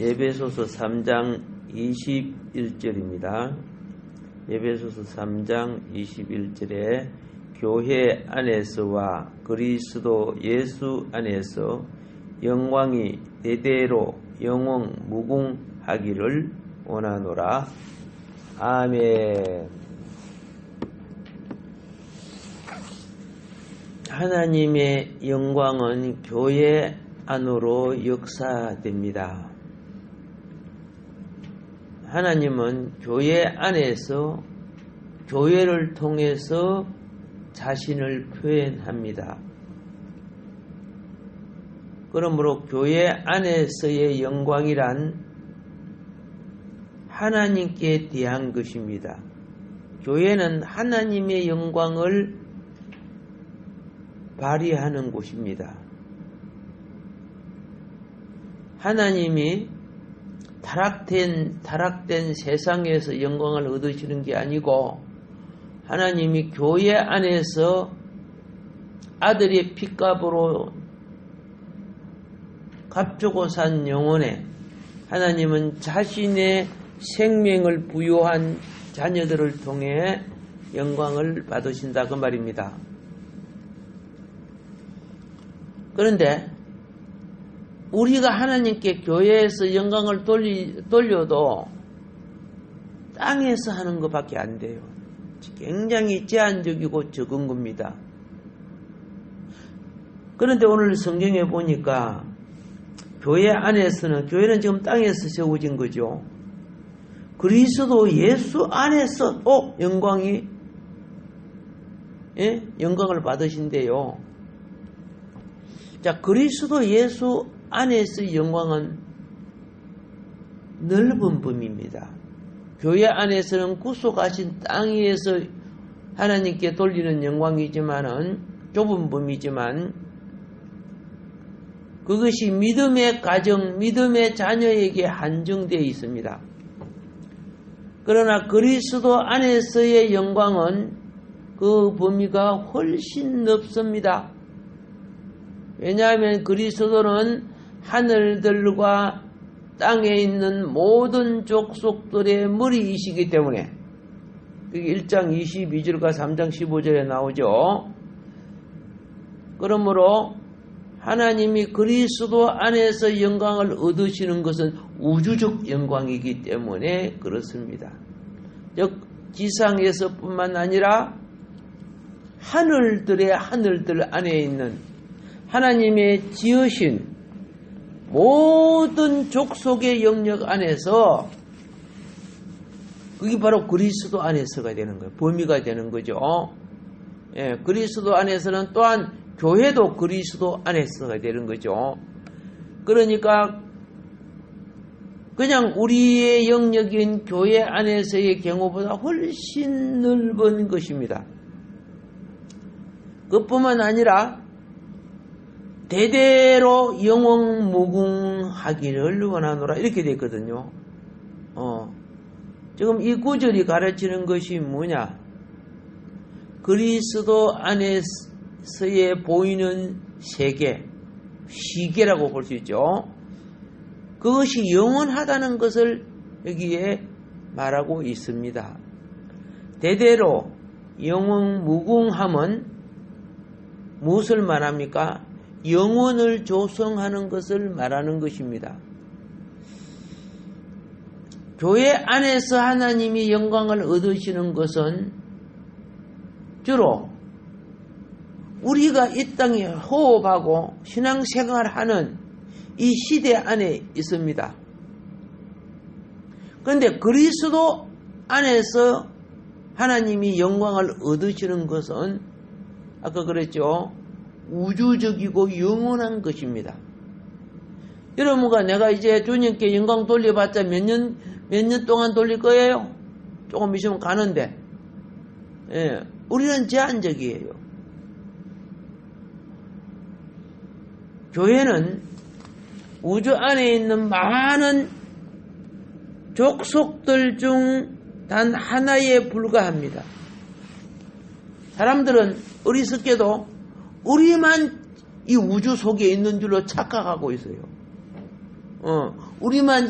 에베소서 3장 21절입니다. 에베소서 3장 21절에 교회 안에서와 그리스도 예수 안에서 영광이 대대로 영원 무궁하기를 원하노라. 아멘. 하나님의 영광은 교회 안으로 역사됩니다. 하나님은 교회 안에서 교회를 통해서 자신을 표현합니다. 그러므로 교회 안에서의 영광이란 하나님께 대한 것입니다. 교회는 하나님의 영광을 발휘하는 곳입니다. 하나님이 타락된 세상에서 영광을 얻으시는 게 아니고 하나님이 교회 안에서 아들의 핏값으로 값주고 산 영혼에 하나님은 자신의 생명을 부여한 자녀들을 통해 영광을 받으신다 그 말입니다. 그런데 우리가 하나님께 교회에서 영광을 돌려도 땅에서 하는 것밖에 안 돼요. 굉장히 제한적이고 적은 겁니다. 그런데 오늘 성경에 보니까 교회 안에서는, 교회는 지금 땅에서 세워진 거죠. 그리스도 예수 안에서 또 영광을 받으신대요. 자, 그리스도 예수 안에서 영광은 넓은 범위입니다. 교회 안에서는 구속하신 땅 위에서 하나님께 돌리는 영광이지만은 좁은 범위지만 그것이 믿음의 가정, 믿음의 자녀에게 한정되어 있습니다. 그러나 그리스도 안에서의 영광은 그 범위가 훨씬 넓습니다. 왜냐하면 그리스도는 하늘들과 땅에 있는 모든 족속들의 머리이시기 때문에 그게 1장 22절과 3장 15절에 나오죠. 그러므로 하나님이 그리스도 안에서 영광을 얻으시는 것은 우주적 영광이기 때문에 그렇습니다. 즉 지상에서 뿐만 아니라 하늘들 안에 있는 하나님의 지으신 모든 족속의 영역 안에서 그게 바로 그리스도 안에서가 되는 거예요. 범위가 되는 거죠. 예, 그리스도 안에서는 또한 교회도 그리스도 안에서가 되는 거죠. 그러니까 그냥 우리의 영역인 교회 안에서의 경우보다 훨씬 넓은 것입니다. 그뿐만 아니라 대대로 영원무궁하기를 원하노라 이렇게 되어 있거든요. 지금 이 구절이 가르치는 것이 뭐냐? 그리스도 안에서의 보이는 세계, 시계라고 볼 수 있죠. 그것이 영원하다는 것을 여기에 말하고 있습니다. 대대로 영원무궁함은 무엇을 말합니까? 영혼을 조성하는 것을 말하는 것입니다. 교회 안에서 하나님이 영광을 얻으시는 것은 주로 우리가 이 땅에 호흡하고 신앙생활하는 이 시대 안에 있습니다. 그런데 그리스도 안에서 하나님이 영광을 얻으시는 것은 아까 그랬죠. 우주적이고 영원한 것입니다. 여러분과 내가 이제 주님께 영광 돌려봤자 몇 년 동안 돌릴 거예요? 조금 있으면 가는데, 예, 우리는 제한적이에요. 교회는 우주 안에 있는 많은 족속들 중 단 하나에 불과합니다. 사람들은 어리석게도 우리만 이 우주 속에 있는 줄로 착각하고 있어요. 우리만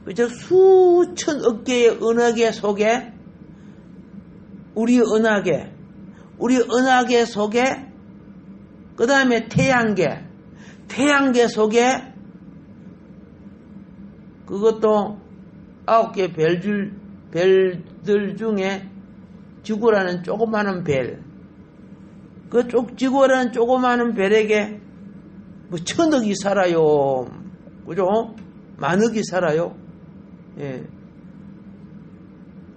그저 수천억 개의 은하계 속에, 우리 은하계 속에, 그 다음에 태양계 속에, 그것도 9개 별들 중에 지구라는 조그마한 별, 지구라는 조그마한 별에게 뭐 1000억이 살아요. 그죠? 만억이 살아요. 예.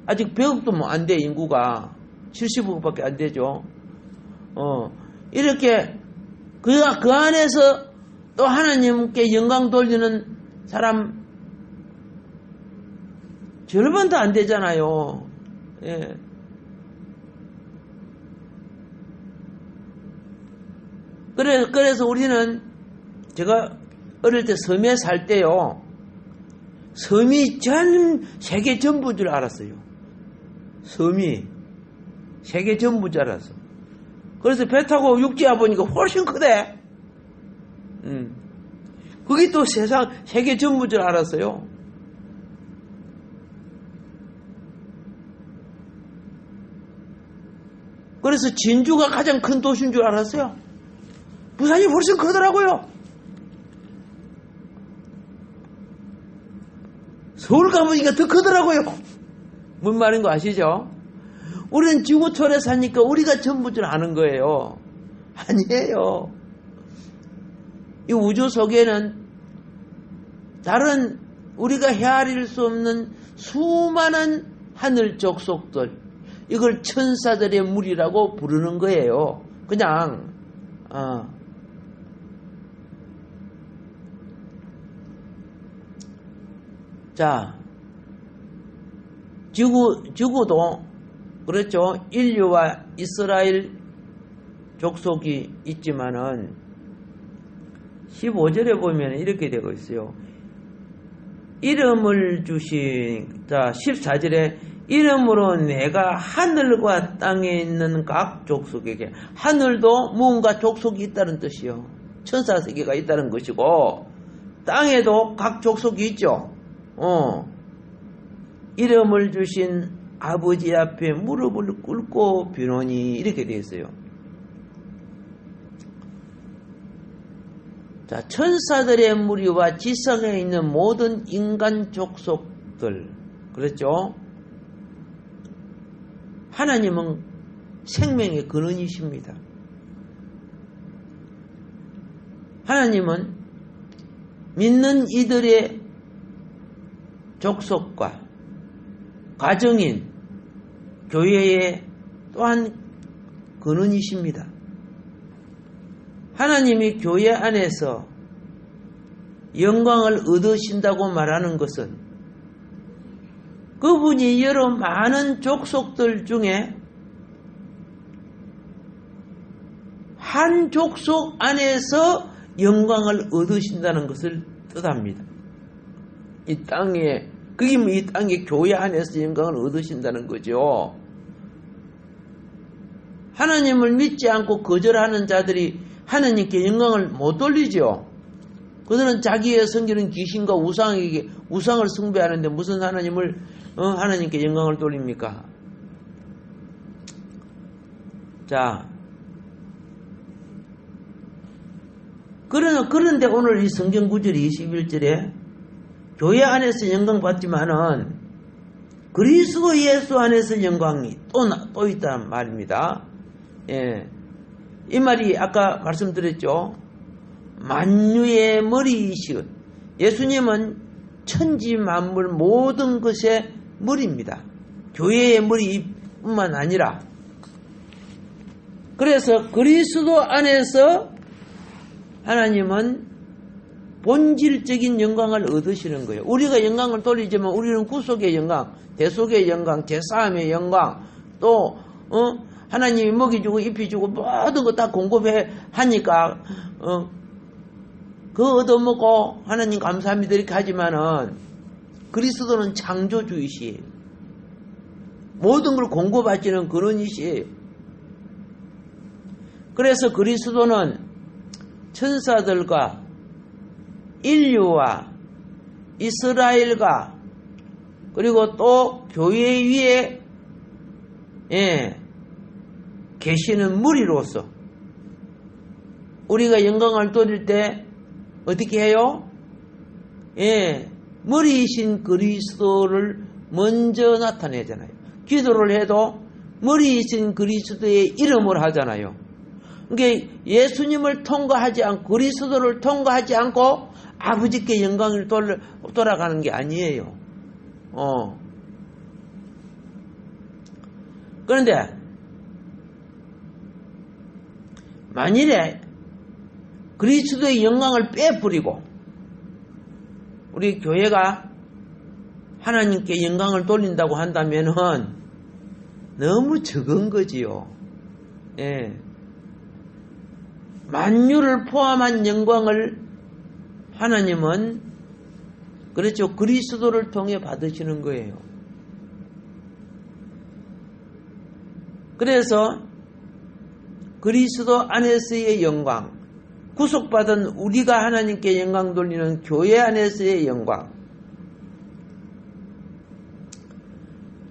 아직 100억도 뭐 안 돼, 인구가. 70억밖에 안 되죠. 이렇게, 그 안에서 또 하나님께 영광 돌리는 사람, 절반도 안 되잖아요. 예. 그래서 우리는, 제가 어릴 때 섬에 살 때요, 섬이 세계 전부인 줄 알았어요. 섬이 세계 전부인 줄 알았어. 그래서 배 타고 육지에 보니까 훨씬 크대. 그게 또 세계 전부인 줄 알았어요. 그래서 진주가 가장 큰 도시인 줄 알았어요. 부산이 훨씬 크더라고요. 서울 가보니까 더 크더라고요. 뭔 말인 거 아시죠? 우리는 지구촌에 사니까 우리가 전부 줄 아는 거예요. 아니에요. 이 우주 속에는 다른 우리가 헤아릴 수 없는 수많은 하늘 족속들, 이걸 천사들의 무리라고 부르는 거예요. 그냥 자, 지구도 그렇죠. 인류와 이스라엘 족속이 있지만은 15절에 보면 이렇게 되고 있어요. 이름을 주신, 자, 14절에 이름으로 내가 하늘과 땅에 있는 각 족속에게, 하늘도 무언가 족속이 있다는 뜻이요. 천사 세계가 있다는 것이고, 땅에도 각 족속이 있죠. 이름을 주신 아버지 앞에 무릎을 꿇고 비노니, 이렇게 되어 있어요. 자, 천사들의 무리와 지성에 있는 모든 인간 족속들, 그렇죠? 하나님은 생명의 근원이십니다. 하나님은 믿는 이들의 족속과 가정인 교회의 또한 근원이십니다. 하나님이 교회 안에서 영광을 얻으신다고 말하는 것은 그분이 여러 많은 족속들 중에 한 족속 안에서 영광을 얻으신다는 것을 뜻합니다. 이 땅에, 그게 이 땅의 교회 안에서 영광을 얻으신다는 거죠. 하나님을 믿지 않고 거절하는 자들이 하나님께 영광을 못 돌리죠. 그들은 자기의 섬기는 귀신과 우상을 숭배하는데 무슨 하나님께 영광을 돌립니까? 자, 그런데 오늘 이 성경 구절이 21절에 교회 안에서 영광 받지만은 그리스도 예수 안에서 영광이 또 있다는 말입니다. 예. 이 말이 아까 말씀드렸죠. 만유의 머리이시오. 예수님은 천지 만물 모든 것의 머리입니다. 교회의 머리뿐만 아니라. 그래서 그리스도 안에서 하나님은 본질적인 영광을 얻으시는 거예요. 우리가 영광을 돌리지만 우리는 구속의 영광, 대속의 영광, 제사함의 영광, 또 하나님이 먹이주고 입히주고 모든 거 다 공급해 하니까 그거 얻어먹고 하나님 감사합니다 이렇게 하지만은 그리스도는 창조주이시, 모든 걸 공급하시는 그런 이시. 그래서 그리스도는 천사들과 인류와 이스라엘과 그리고 또 교회 위에 계시는 무리로서 우리가 영광을 돌릴 때 어떻게 해요? 머리이신 그리스도를 먼저 나타내잖아요. 기도를 해도 머리이신 그리스도의 이름을 하잖아요. 그러니까 예수님을 통과하지 않고 그리스도를 통과하지 않고 아버지께 영광을 돌아가는 게 아니에요. 그런데 만일에 그리스도의 영광을 빼버리고 우리 교회가 하나님께 영광을 돌린다고 한다면은 너무 적은 거지요. 만유를 포함한 영광을 하나님은 그렇죠. 그리스도를 통해 받으시는 거예요. 그래서 그리스도 안에서의 영광, 구속받은 우리가 하나님께 영광 돌리는 교회 안에서의 영광.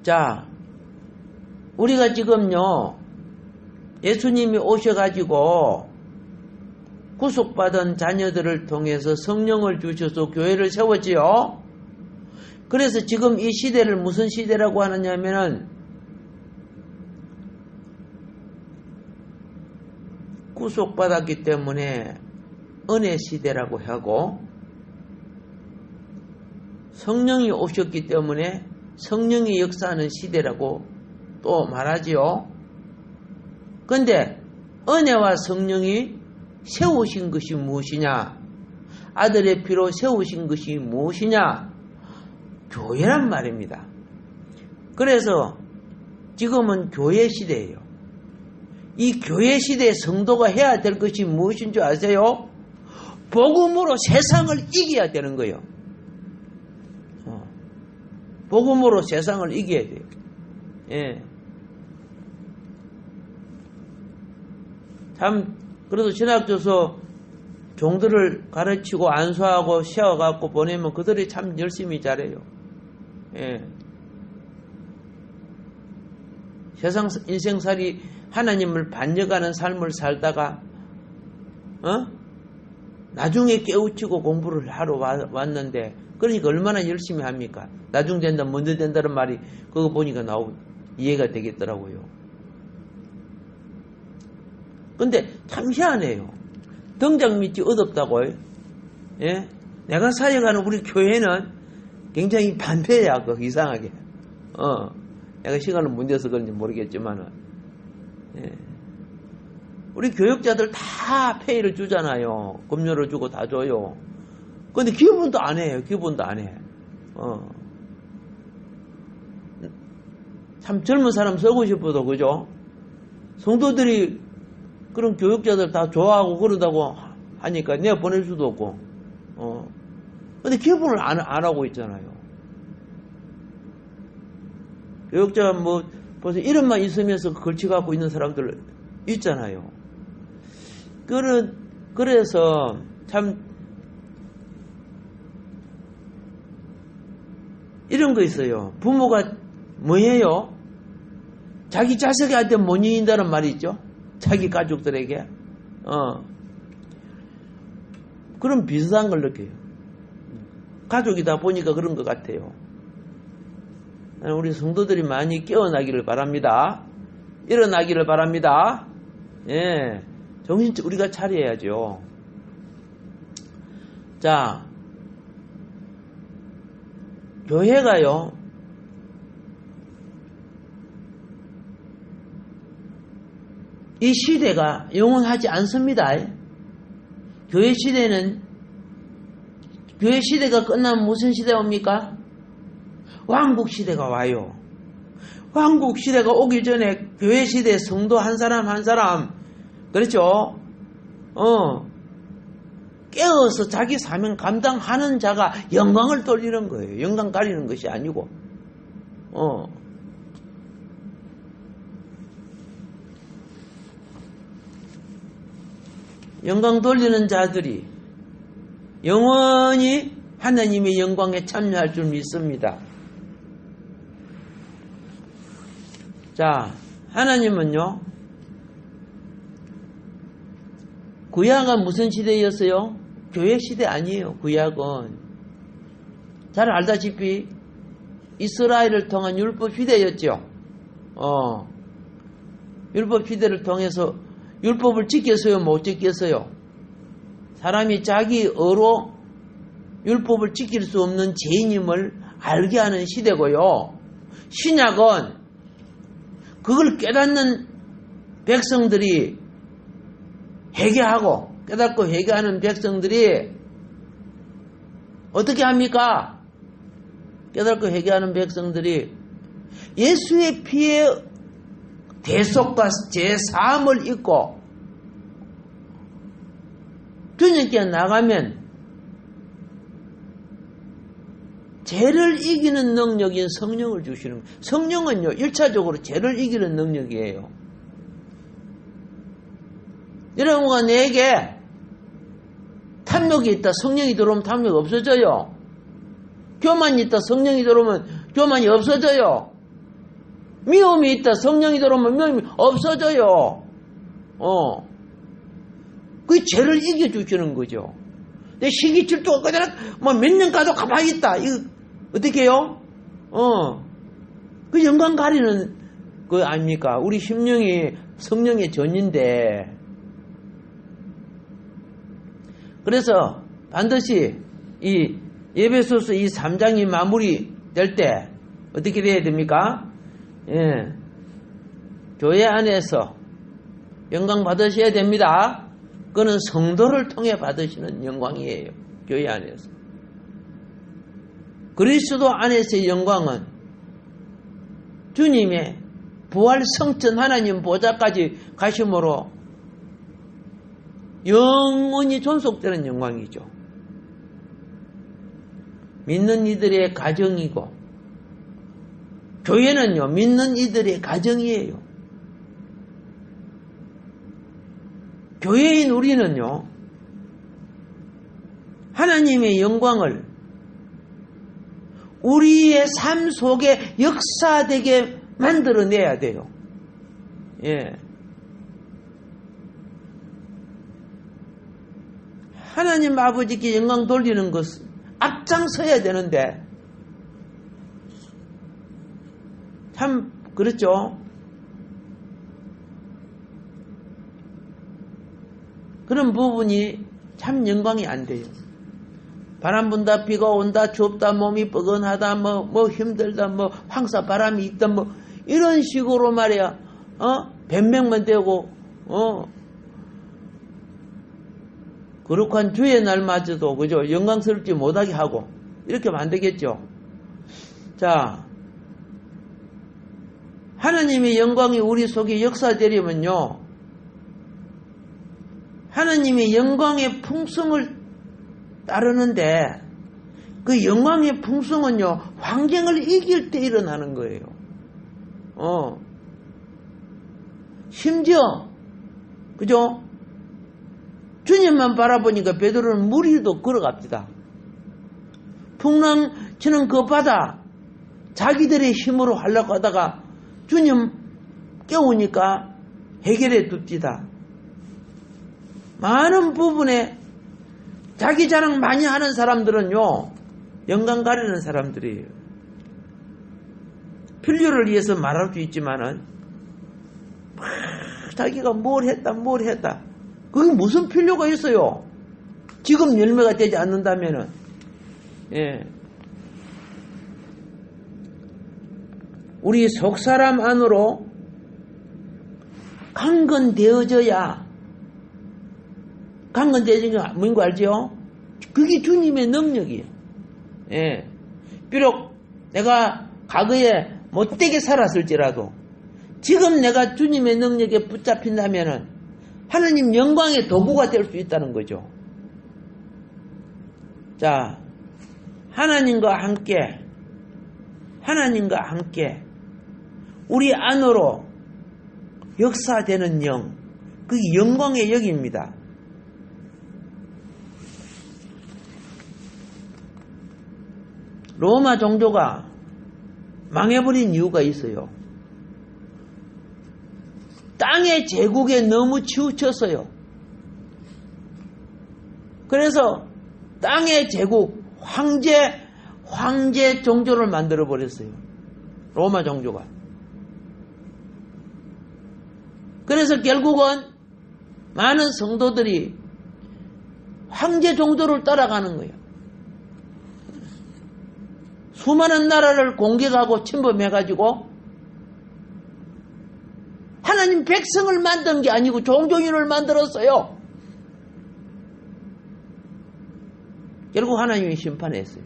자, 우리가 지금요, 예수님이 오셔가지고 구속받은 자녀들을 통해서 성령을 주셔서 교회를 세웠지요. 그래서 지금 이 시대를 무슨 시대라고 하느냐면은 구속받았기 때문에 은혜 시대라고 하고 성령이 오셨기 때문에 성령이 역사하는 시대라고 또 말하지요. 그런데 은혜와 성령이 세우신 것이 무엇이냐? 아들의 피로 세우신 것이 무엇이냐? 교회란 말입니다. 그래서 지금은 교회 시대예요. 이 교회 시대의 성도가 해야 될 것이 무엇인 줄 아세요? 복음으로 세상을 이겨야 되는 거예요. 복음으로 세상을 이겨야 돼요. 참 그래도 신학교에서 종들을 가르치고 안수하고 세워갖고 보내면 그들이 참 열심히 잘해요. 세상 인생살이 하나님을 반역하는 삶을 살다가 나중에 깨우치고 공부를 하러 왔는데 그러니까 얼마나 열심히 합니까? 나중 된다 먼저 된다는 말이 그거 보니까 이해가 되겠더라고요. 근데 참 희한해요. 등장 밑이 어둡다고. 내가 사역하는 우리 교회는 굉장히 반대야. 이상하게. 내가 시간을 못 내서 그런지 모르겠지만은 우리 교육자들 다 페이를 주잖아요. 급료를 주고 다 줘요. 근데 기분도 안 해요. 기분도 안 해. 참 젊은 사람 쓰고 싶어도 그죠? 성도들이 그런 교육자들 다 좋아하고 그러다고 하니까 내가 보낼 수도 없고. 근데 기분을 안 하고 있잖아요. 교육자 벌써 이름만 있으면서 걸쳐갖고 있는 사람들 있잖아요. 그래서 참 이런 거 있어요. 부모가 뭐예요? 자기 자식한테 못 이긴다는 말이 있죠. 자기 가족들에게. 그런 비슷한 걸 느껴요. 가족이다 보니까 그런 것 같아요. 우리 성도들이 많이 깨어나기를 바랍니다. 일어나기를 바랍니다. 정신 우리가 차려야죠. 자, 교회가요, 이 시대가 영원하지 않습니다. 교회 시대가 끝나면 무슨 시대가 옵니까? 왕국 시대가 와요. 왕국 시대가 오기 전에 교회 시대 성도 한 사람 한 사람, 그렇죠? 깨어서 자기 사명 감당하는 자가 영광을 돌리는 거예요. 영광 가리는 것이 아니고. 영광 돌리는 자들이 영원히 하나님의 영광에 참여할 줄 믿습니다. 자, 하나님은요, 구약은 무슨 시대였어요? 교회 시대 아니에요. 구약은 잘 알다시피 이스라엘을 통한 율법 시대였죠. 율법 시대를 통해서 율법을 지켰어요? 못 지켰어요? 사람이 자기 의로 율법을 지킬 수 없는 죄인임을 알게 하는 시대고요. 신약은 그걸 깨닫는 백성들이 회개하고 깨닫고 회개하는 백성들이 어떻게 합니까? 깨닫고 회개하는 백성들이 예수의 피의 대속과 제사함을 잊고 주님께 나가면 죄를 이기는 능력인 성령을 주시는 거예요. 성령은요, 1차적으로 죄를 이기는 능력이에요. 여러분과 내게 탐욕이 있다, 성령이 들어오면 탐욕이 없어져요. 교만이 있다, 성령이 들어오면 교만이 없어져요. 미움이 있다, 성령이 들어오면 미움이 없어져요. 그 죄를 이겨주시는 거죠. 내 시기 질투가 그대로 몇 년 가도 가만히 있다. 이거 어떻게 해요? 그 영광 가리는 그 아닙니까? 우리 심령이 성령의 전인데. 그래서 반드시 이 에베소서 이 3장이 마무리 될 때 어떻게 돼야 됩니까? 예. 교회 안에서 영광 받으셔야 됩니다. 그거는 성도를 통해 받으시는 영광이에요. 교회 안에서. 그리스도 안에서의 영광은 주님의 부활 성천 하나님 보좌까지 가심으로 영원히 존속되는 영광이죠. 믿는 이들의 가정이고 교회는요, 믿는 이들의 가정이에요. 교회인 우리는요, 하나님의 영광을 우리의 삶 속에 역사되게 만들어내야 돼요. 예. 하나님 아버지께 영광 돌리는 것은 앞장서야 되는데, 참, 그렇죠? 그런 부분이 참 영광이 안 돼요. 바람 분다, 비가 온다, 춥다, 몸이 뻐근하다, 힘들다, 황사 바람이 있다, 이런 식으로 말이야, 변명만 되고, 거룩한 주의 날마저도, 그죠? 영광스럽지 못하게 하고, 이렇게 하면 안 되겠죠? 자, 하나님의 영광이 우리 속에 역사되려면요, 하나님의 영광의 풍성을 따르는데, 그 영광의 풍성은요, 환경을 이길 때 일어나는 거예요. 심지어, 그죠? 주님만 바라보니까 베드로는 물 위도 걸어갑니다. 풍랑 치는 그 바다, 자기들의 힘으로 하려고 하다가 주님 깨우니까 해결해 둡니다. 많은 부분에 자기 자랑 많이 하는 사람들은요, 영광 가리는 사람들이에요. 필요를 위해서 말할 수 있지만은, 자기가 뭘 했다. 그게 무슨 필요가 있어요? 지금 열매가 되지 않는다면은, 예. 우리 속사람 안으로 강건되어져야, 강건되어진 게 뭔 거 알죠? 그게 주님의 능력이에요. 예. 비록 내가 과거에 못되게 살았을지라도 지금 내가 주님의 능력에 붙잡힌다면은 하나님 영광의 도구가 될 수 있다는 거죠. 자, 하나님과 함께 우리 안으로 역사되는 영, 그게 영광의 영입니다. 로마 종교가 망해버린 이유가 있어요. 땅의 제국에 너무 치우쳤어요. 그래서 땅의 제국, 황제 종교를 만들어버렸어요. 로마 종교가. 그래서 결국은 많은 성도들이 황제 종교를 따라가는 거예요. 수많은 나라를 공격하고 침범해가지고 하나님 백성을 만든 게 아니고 종교인을 만들었어요. 결국 하나님이 심판했어요.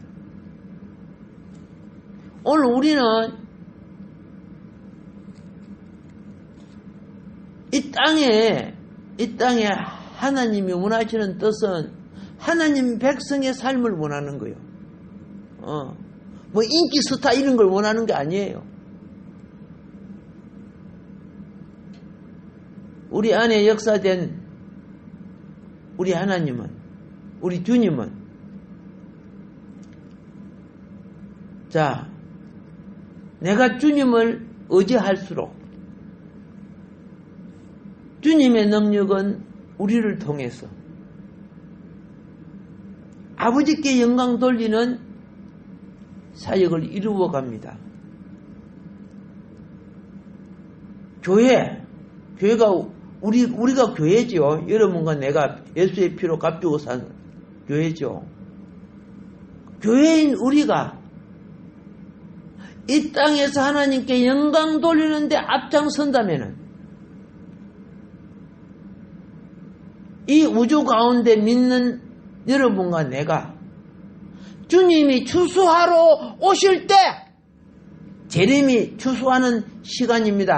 오늘 우리는 이 땅에 하나님이 원하시는 뜻은 하나님 백성의 삶을 원하는 거예요. 뭐 인기 스타 이런 걸 원하는 게 아니에요. 우리 안에 역사된 우리 하나님은, 우리 주님은, 자, 내가 주님을 의지할수록 주님의 능력은 우리를 통해서 아버지께 영광 돌리는 사역을 이루어 갑니다. 교회가 우리가 교회죠. 여러분과 내가 예수의 피로 값주고 산 교회죠. 교회인 우리가 이 땅에서 하나님께 영광 돌리는데 앞장선다면은 이 우주 가운데 믿는 여러분과 내가 주님이 추수하러 오실 때 재림이 추수하는 시간입니다.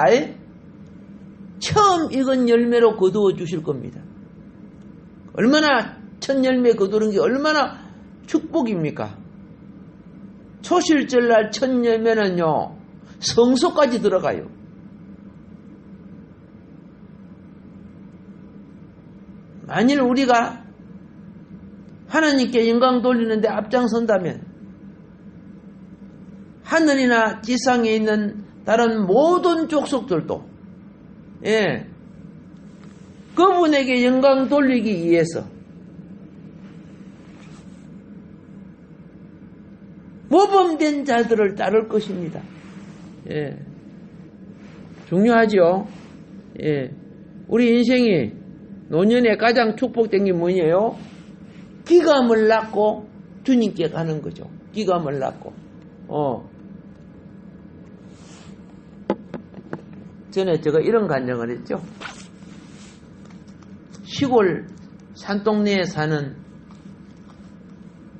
처음 익은 열매로 거두어 주실 겁니다. 얼마나 첫 열매 거두는 게 얼마나 축복입니까? 초실절날 첫 열매는요 성소까지 들어가요. 만일 우리가 하나님께 영광 돌리는데 앞장선다면 하늘이나 지상에 있는 다른 모든 족속들도 그분에게 영광 돌리기 위해서 모범된 자들을 따를 것입니다. 중요하죠. 우리 인생이 노년에 가장 축복된 게 뭐냐요? 기감을 낳고 주님께 가는 거죠. 기감을 낳고. 전에 제가 이런 간증을 했죠. 시골 산동네에 사는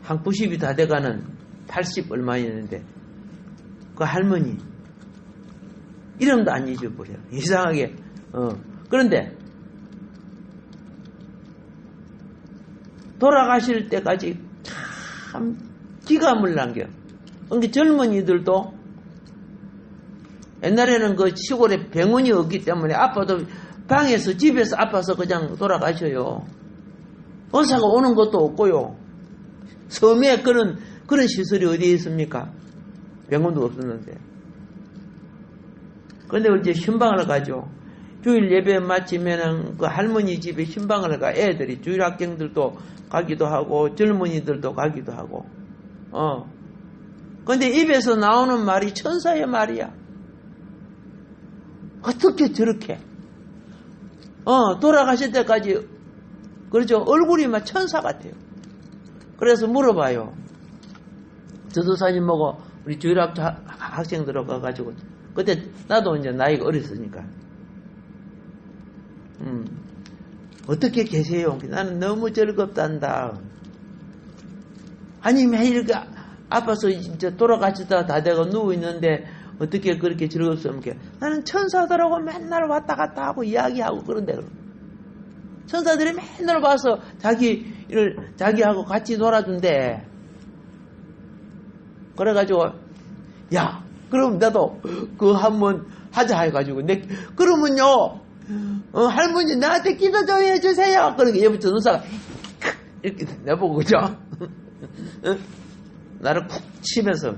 한 90이 다 돼가는 80 얼마였는데 그 할머니 이름도 안 잊어버려요. 이상하게. 그런데 돌아가실 때까지 참 기감을 남겨. 그러니까 젊은이들도 옛날에는 그 시골에 병원이 없기 때문에 아파도 방에서 집에서 아파서 그냥 돌아가셔요. 의사가 오는 것도 없고요. 섬에 그런 시설이 어디에 있습니까? 병원도 없었는데. 그런데 이제 신방을 가죠. 주일 예배 마치면은 그 할머니 집에 신방을 가. 애들이 주일 학생들도 가기도 하고 젊은이들도 가기도 하고. 근데 입에서 나오는 말이 천사의 말이야. 어떻게 저렇게 돌아가실 때까지 그렇죠. 얼굴이 막 천사 같아요. 그래서 물어봐요. 전도사님 보고 우리 주일학교 학생들 가가지고 그때 나도 이제 나이가 어렸으니까 어떻게 계세요? 나는 너무 즐겁단다. 아니 매일 아파서 진짜 돌아가시다가 다 돼가 누워있는데 어떻게 그렇게 즐겁습니까? 나는 천사들하고 맨날 왔다 갔다 하고 이야기하고 그런데 천사들이 맨날 와서 자기하고 같이 놀아준대. 그래가지고 야 그럼 나도 그거 한번 하자 해가지고 그러면요 할머니 나한테 기도 좀 해주세요. 그러니까 옆에 전도사가 이렇게 내보고 그죠? 나를 쿡 치면서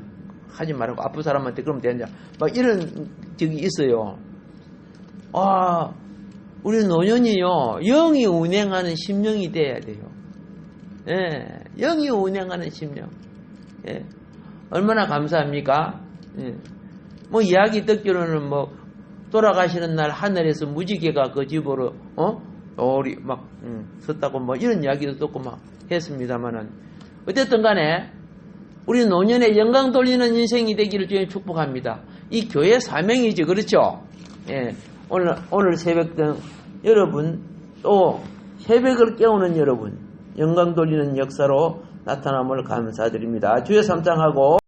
하지 말고 아픈 사람한테 그러면 되냐. 막 이런 적이 있어요. 우리 노년이요. 영이 운행하는 심령이 돼야 돼요. 예, 영이 운행하는 심령. 예, 얼마나 감사합니까? 예. 뭐 이야기 듣기로는 뭐 돌아가시는 날 하늘에서 무지개가 그 집으로 우리 막 섰다고 뭐 이런 이야기도 듣고 막 했습니다만은 어쨌든 간에 우리 노년에 영광 돌리는 인생이 되기를 주님 축복합니다. 이 교회 사명이죠, 그렇죠? 예, 오늘 새벽등 여러분 또 새벽을 깨우는 여러분 영광 돌리는 역사로 나타남을 감사드립니다. 주여 삼창하고